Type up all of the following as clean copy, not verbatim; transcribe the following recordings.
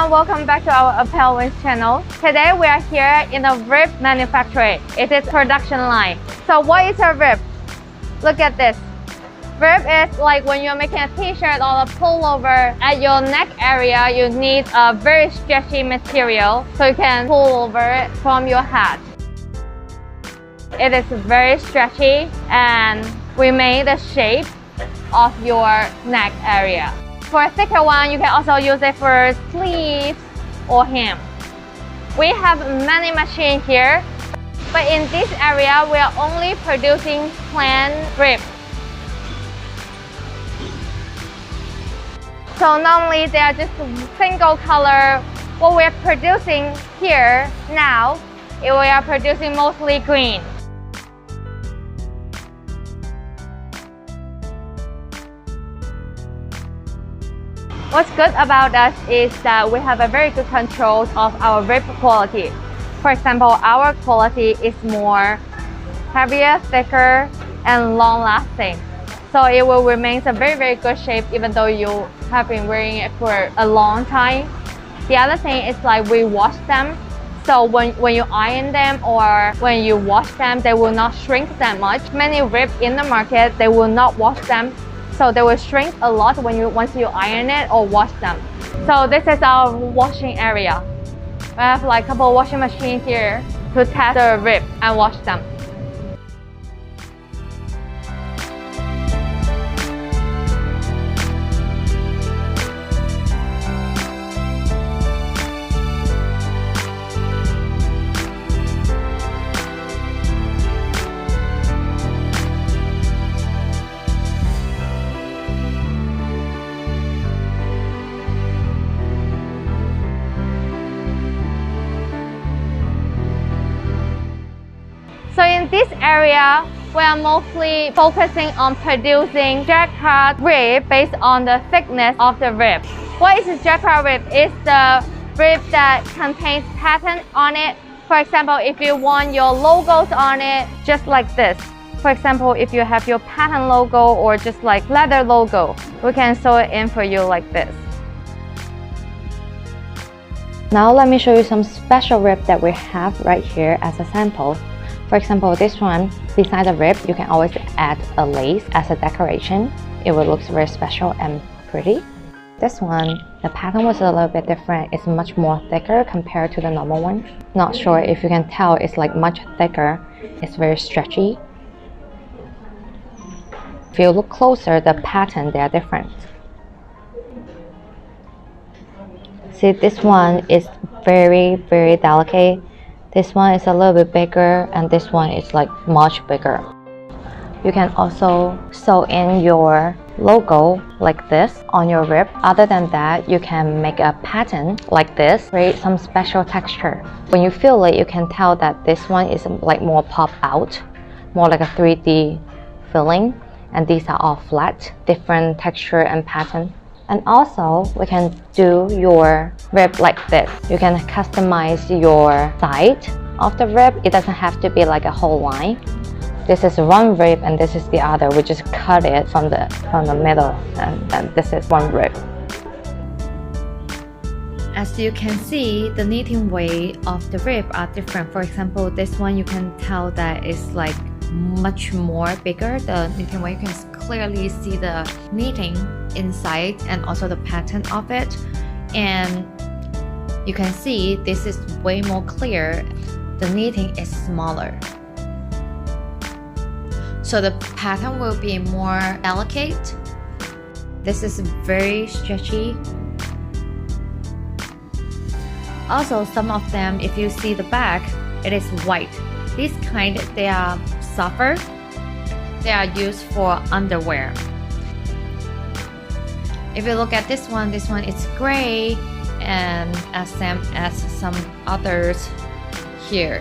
everyone, welcome back to our ApparelWin channel. Today we are here in a rib manufacturing. It is production line. So what is a rib? Look at this. Rib is like when you're making a t-shirt or a pullover. At your neck area, you need a very stretchy material so you can pull over it from your hat. It is very stretchy and we made the shape of your neck area. For a thicker one, you can also use it for sleeves or hem. We have many machines here, but in this area, we are only producing plain rib. So normally they are just single color. What we are producing here now, we are producing mostly green. What's good about us is that we have a very good control of our rib quality. For example, our quality is more heavier, thicker, and long-lasting. So it will remain a very good shape even though you have been wearing it for a long time. The other thing is like we wash them. So when you iron them or when you wash them, they will not shrink that much. Many ribs in the market, they will not wash them. So they will shrink a lot once you iron it or wash them. So this is our washing area. We have like a couple of washing machines here to test the rib and wash them. So in this area, we are mostly focusing on producing jacquard rib based on the thickness of the rib. What is a jacquard rib? It's the rib that contains pattern on it. For example, if you want your logos on it, just like this. For example, if you have your pattern logo or just like leather logo, we can sew it in for you like this. Now let me show you some special rib that we have right here as a sample. For example, this one, beside the rib, you can always add a lace as a decoration. It will look very special and pretty. This one, the pattern was a little bit different. It's much more thicker compared to the normal one. Not sure if you can tell, it's like much thicker. It's very stretchy. If you look closer, the pattern, they are different. See, this one is very delicate. This one is a little bit bigger and this one is like much bigger. You can also sew in your logo like this on your rib. Other than that, you can make a pattern like this, create some special texture. When you feel it, you can tell that this one is like more pop out, more like a 3D feeling. And these are all flat, different texture and pattern. And also, we can do your rib like this. You can customize your side of the rib. It doesn't have to be like a whole line. This is one rib and this is the other. We just cut it from the middle and this is one rib. As you can see, the knitting way of the rib are different. For example, this one you can tell that it's like much more bigger. The knitting way, you can clearly see the knitting inside and also the pattern of it, and you can see this is way more clear. The knitting is smaller, so the pattern will be more delicate. This is very stretchy. Also, some of them, if you see the back, it is white. These kind, they are softer. They are used for underwear. If you look at this one is gray and as same as some others here.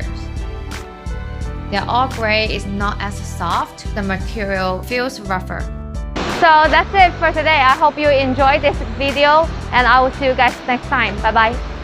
They're all gray, it's not as soft. The material feels rougher. So that's it for today. I hope you enjoyed this video and I will see you guys next time. Bye bye.